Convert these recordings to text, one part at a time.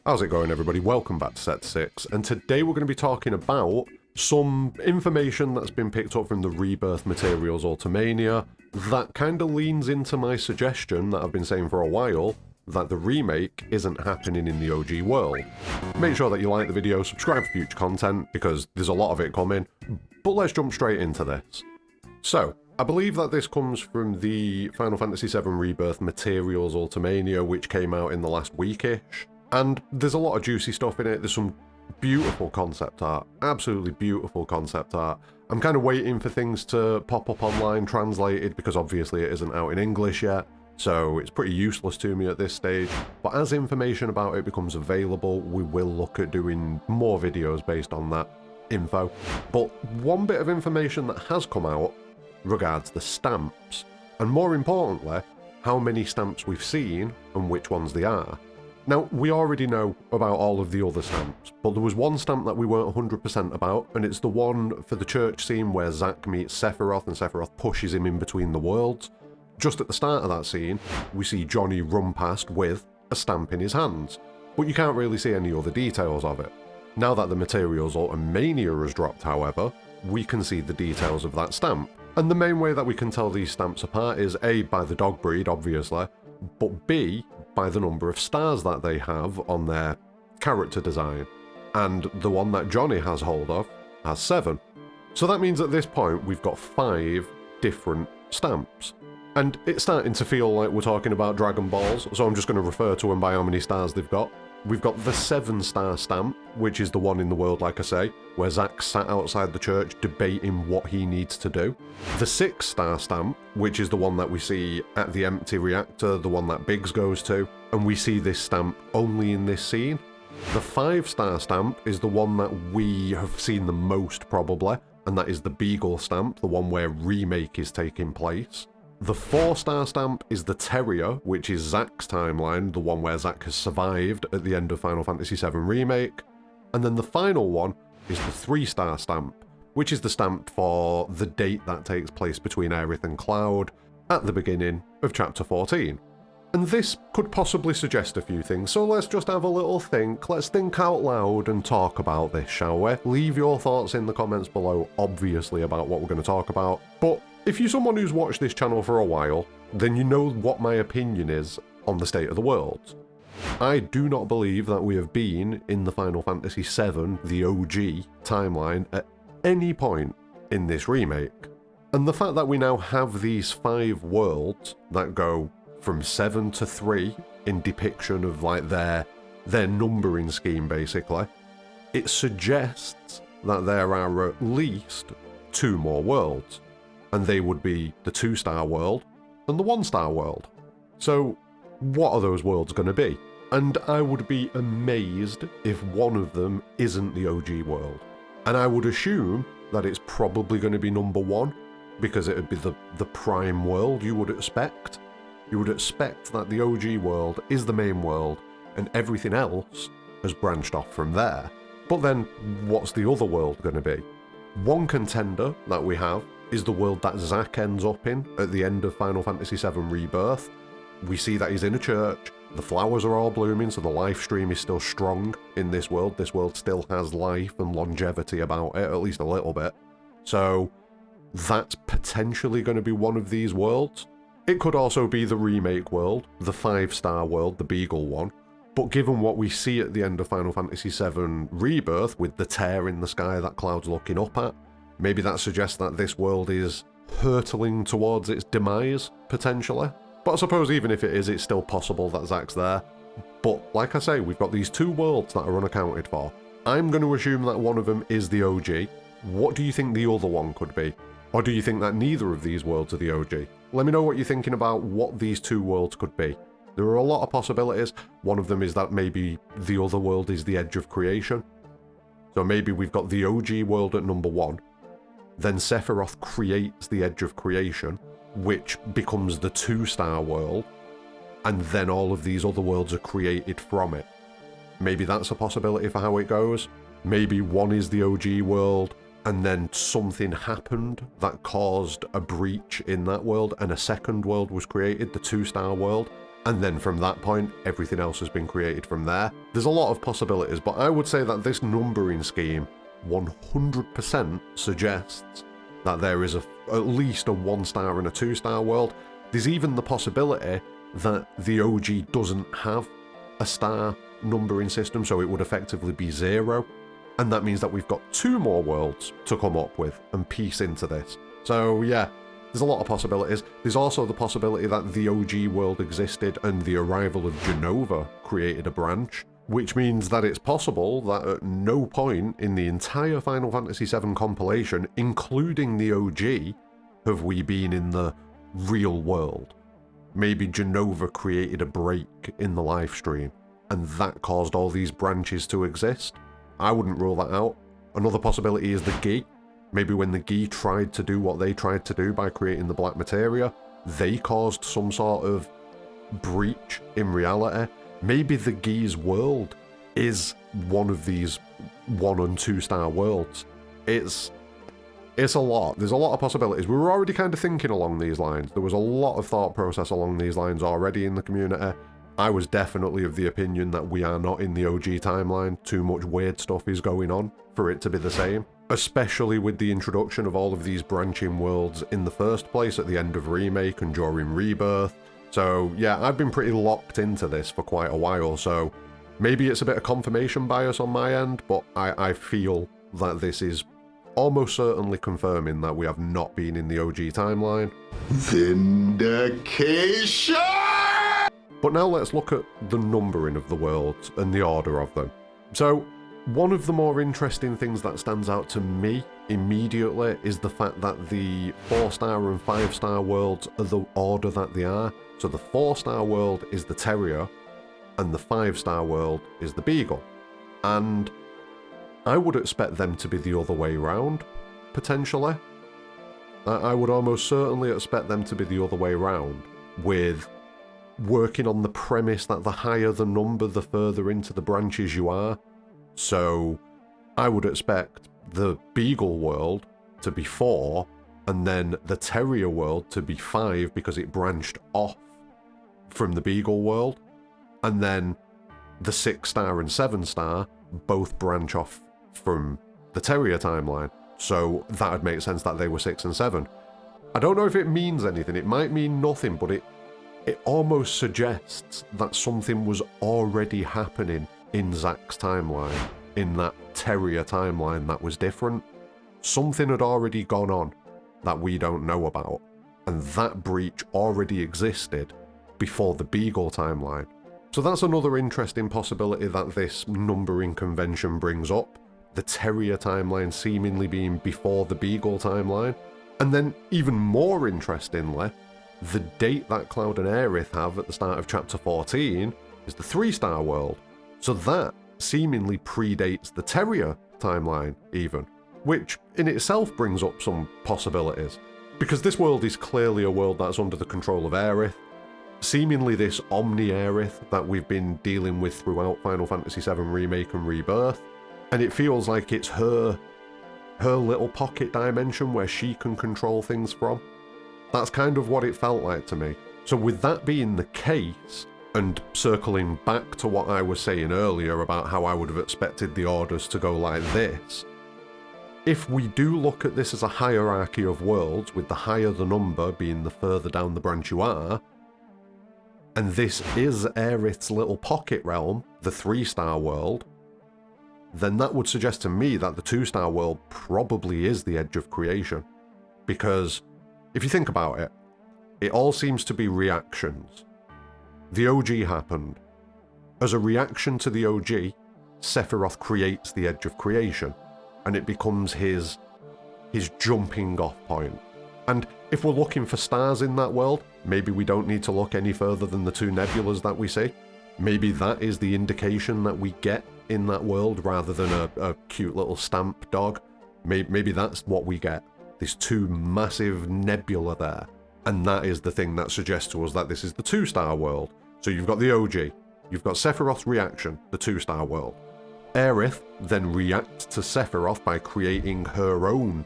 How's it going, everybody? Welcome back to Set 6, and today we're going to be talking about some information that's been picked up from the Rebirth materials Ultimania that kind of leans into my suggestion that I've been saying for a while, that the remake isn't happening in the OG world. Make sure that you like the video, subscribe for future content, because there's a lot of it coming, but let's jump straight into this. So, I believe that this comes from the Final Fantasy VII Rebirth materials Ultimania, which came out in the last weekish. And there's a lot of juicy stuff in it. There's some beautiful concept art, absolutely beautiful concept art. I'm kind of waiting for things to pop up online translated because obviously it isn't out in English yet, so it's pretty useless to me at this stage. But as information about it becomes available, we will look at doing more videos based on that info. But one bit of information that has come out regards the stamps, and more importantly, how many stamps we've seen and which ones they are. Now, we already know about all of the other stamps, but there was one stamp that we weren't 100% about, and it's the one for the church scene where Zack meets Sephiroth and Sephiroth pushes him in between the worlds. Just at the start of that scene, we see Johnny run past with a stamp in his hands, but you can't really see any other details of it. Now that the materials Ultimania has dropped, however, we can see the details of that stamp. And the main way that we can tell these stamps apart is A, by the dog breed, obviously, but B, by the number of stars that they have on their character design. And the one that Johnny has hold of has 7. So that means at this point we've got 5 different stamps. And it's starting to feel like we're talking about Dragon Balls, so I'm just going to refer to them by how many stars they've got. We've got the 7-star stamp, which is the one in the world, like I say, where Zack sat outside the church debating what he needs to do. The 6-star stamp, which is the one that we see at the empty reactor, the one that Biggs goes to, and we see this stamp only in this scene. The 5-star stamp is the one that we have seen the most, probably, and that is the Beagle stamp, the one where Remake is taking place. The 4-star stamp is the Terrier, which is Zack's timeline, the one where Zack has survived at the end of Final Fantasy VII Remake. And then the final one is the 3-star stamp, which is the stamp for the date that takes place between Aerith and Cloud at the beginning of Chapter 14. And this could possibly suggest a few things, so let's just have a little think, let's think out loud and talk about this, shall we? Leave your thoughts in the comments below, obviously, about what we're going to talk about, but if you're someone who's watched this channel for a while, then you know what my opinion is on the state of the world. I do not believe that we have been in the Final Fantasy VII, the OG, timeline at any point in this remake. And the fact that we now have these 5 worlds that go from 7 to 3 in depiction of like their numbering scheme, basically, it suggests that there are at least 2 more worlds. And they would be the 2-star world and the 1-star world. So what are those worlds going to be? And I would be amazed if one of them isn't the OG world. And I would assume that it's probably going to be number 1, because it would be the prime world you would expect. You would expect that the OG world is the main world and everything else has branched off from there. But then what's the other world going to be? One contender that we have is the world that Zack ends up in at the end of Final Fantasy VII Rebirth. We see that he's in a church, the flowers are all blooming, so the life stream is still strong in this world. This world still has life and longevity about it, at least a little bit. So that's potentially going to be one of these worlds. It could also be the remake world, the 5-star world, the Beagle one. But given what we see at the end of Final Fantasy VII Rebirth, with the tear in the sky that Cloud's looking up at, maybe that suggests that this world is hurtling towards its demise, potentially. But I suppose even if it is, it's still possible that Zack's there. But like I say, we've got these 2 worlds that are unaccounted for. I'm going to assume that one of them is the OG. What do you think the other one could be? Or do you think that neither of these worlds are the OG? Let me know what you're thinking about what these 2 worlds could be. There are a lot of possibilities. One of them is that maybe the other world is the Edge of Creation. So maybe we've got the OG world at number 1. Then Sephiroth creates the Edge of Creation, which becomes the 2-star world, and then all of these other worlds are created from it. Maybe that's a possibility for how it goes. Maybe one is the OG world, and then something happened that caused a breach in that world, and a second world was created, the 2-star world. And then from that point, everything else has been created from there. There's a lot of possibilities, but I would say that this numbering scheme 100% suggests that there is at least a 1-star and a 2-star world. There's even the possibility that the OG doesn't have a star numbering system, so it would effectively be 0. And that means that we've got 2 more worlds to come up with and piece into this. So yeah, there's a lot of possibilities. There's also the possibility that the OG world existed and the arrival of Genova created a branch, which means that it's possible that at no point in the entire Final Fantasy VII compilation, including the OG, have we been in the real world. Maybe Genova created a break in the live stream, and that caused all these branches to exist. I wouldn't rule that out. Another possibility is the Gi. Maybe when the Gi tried to do what they tried to do by creating the black materia, they caused some sort of breach in reality. Maybe the Gi's world is one of these 1- and 2-star worlds. It's a lot. There's a lot of possibilities. We were already kind of thinking along these lines. There was a lot of thought process along these lines already in the community. I was definitely of the opinion that we are not in the OG timeline. Too much weird stuff is going on for it to be the same, especially with the introduction of all of these branching worlds in the first place at the end of Remake and during Rebirth. So yeah, I've been pretty locked into this for quite a while, so maybe it's a bit of confirmation bias on my end, but I feel that this is almost certainly confirming that we have not been in the OG timeline. Vindication! But now let's look at the numbering of the worlds and the order of them. So, one of the more interesting things that stands out to me immediately is the fact that the 4-star and 5-star worlds are the order that they are. So the 4-star world is the Terrier, and the 5-star world is the Beagle. And I would expect them to be the other way round, potentially. I would almost certainly expect them to be the other way round, with working on the premise that the higher the number, the further into the branches you are. So I would expect the Beagle world to be 4, and then the Terrier world to be 5 because it branched off from the Beagle world, and then the 6-star and 7-star both branch off from the Terrier timeline. So that would make sense that they were 6 and 7. I don't know if it means anything. It might mean nothing, but it almost suggests that something was already happening in Zack's timeline, in that Terrier timeline that was different. Something had already gone on that we don't know about, and that breach already existed before the Beagle timeline. So that's another interesting possibility that this numbering convention brings up, the Terrier timeline seemingly being before the Beagle timeline. And then even more interestingly, the date that Cloud and Aerith have at the start of Chapter 14 is the 3-star world. So that seemingly predates the Terrier timeline even, which in itself brings up some possibilities. Because this world is clearly a world that's under the control of Aerith. Seemingly this Omni-Aerith that we've been dealing with throughout Final Fantasy VII Remake and Rebirth. And it feels like it's her little pocket dimension where she can control things from. That's kind of what it felt like to me. So with that being the case, and circling back to what I was saying earlier about how I would have expected the orders to go like this, if we do look at this as a hierarchy of worlds, with the higher the number being the further down the branch you are, and this is Aerith's little pocket realm, the 3-star world, then that would suggest to me that the 2-star world probably is the edge of creation. Because if you think about it, it all seems to be reactions. The OG happened. As a reaction to the OG, Sephiroth creates the edge of creation, and it becomes his jumping off point. And if we're looking for stars in that world, maybe we don't need to look any further than the 2 nebulas that we see. Maybe that is the indication that we get in that world rather than a cute little stamp dog. Maybe that's what we get. These 2 massive nebula there. And that is the thing that suggests to us that this is the 2-star world. So you've got the OG, you've got Sephiroth's reaction, the 2-star world. Aerith then reacts to Sephiroth by creating her own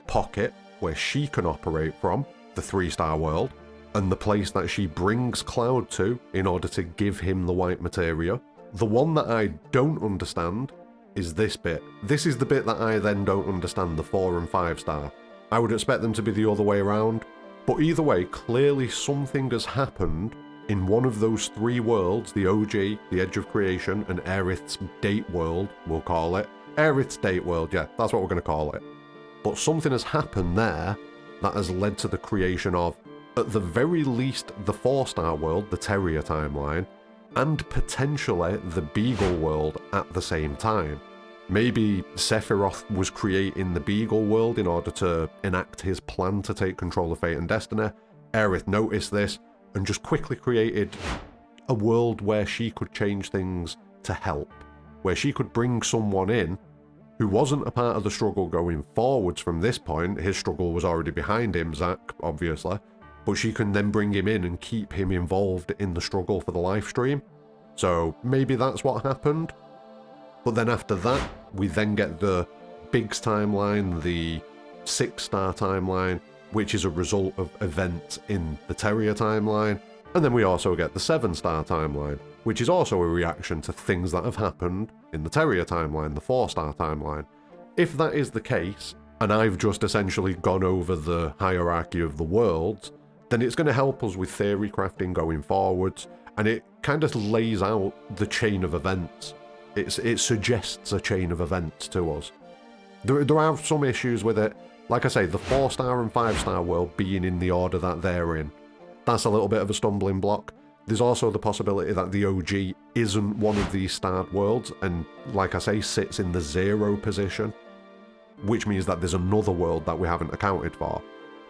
pocket where she can operate from, the 3-star world. and the place that she brings Cloud to in order to give him the white materia. The one that I don't understand is this bit. This is the bit that I then don't understand, the 4 and 5 star. I would expect them to be the other way around, but either way, clearly something has happened in one of those 3 worlds, the OG, the Edge of Creation, and Aerith's Date World, we'll call it. Aerith's Date World, yeah, that's what we're going to call it. But something has happened there that has led to the creation of, at the very least, the 4-star world, the Terrier timeline, and potentially the Beagle world at the same time. Maybe Sephiroth was creating the Beagle world in order to enact his plan to take control of fate and destiny. Aerith noticed this and just quickly created a world where she could change things to help, where she could bring someone in who wasn't a part of the struggle going forwards from this point. His struggle was already behind him, Zack, obviously, but she can then bring him in and keep him involved in the struggle for the live stream. So maybe that's what happened. But then after that, we then get the Biggs timeline, the 6-star timeline, which is a result of events in the Terrier timeline. And then we also get the 7-star timeline, which is also a reaction to things that have happened in the Terrier timeline, the 4-star timeline. If that is the case, and I've just essentially gone over the hierarchy of the worlds, then it's going to help us with theory crafting going forwards, and it kind of lays out the chain of events. It suggests a chain of events to us. There are some issues with it. Like I say, the 4-star and 5-star world being in the order that they're in, that's a little bit of a stumbling block. There's also the possibility that the OG isn't one of these starred worlds, and like I say, sits in the 0 position, which means that there's another world that we haven't accounted for.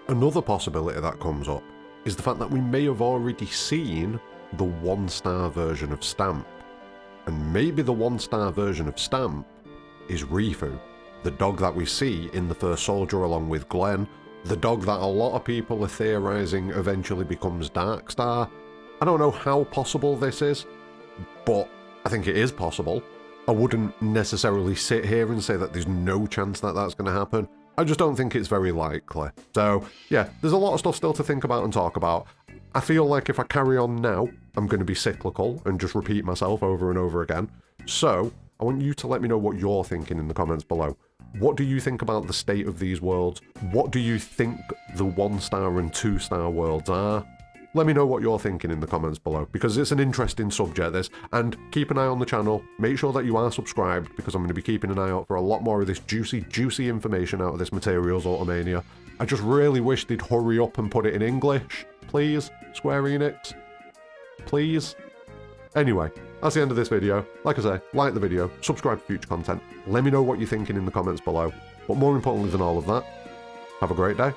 Another possibility that comes up is the fact that we may have already seen the 1-star version of Stamp. And maybe the 1-star version of Stamp is Rifu, the dog that we see in The First Soldier along with Glenn, the dog that a lot of people are theorizing eventually becomes Darkstar. I don't know how possible this is, but I think it is possible. I wouldn't necessarily sit here and say that there's no chance that that's going to happen. I just don't think it's very likely. So yeah, there's a lot of stuff still to think about and talk about. I feel like if I carry on now, I'm going to be cyclical and just repeat myself over and over again. So I want you to let me know what you're thinking in the comments below. What do you think about the state of these worlds? What do you think the 1-star and 2-star worlds are? Let me know what you're thinking in the comments below, because it's an interesting subject, this, and keep an eye on the channel. Make sure that you are subscribed, because I'm going to be keeping an eye out for a lot more of this juicy information out of this Materials Ultimania. I just really wish they'd hurry up and put it in English. Please, Square Enix. Please. Anyway, that's the end of this video. Like I say, like the video, subscribe for future content. Let me know what you're thinking in the comments below. But more importantly than all of that, have a great day.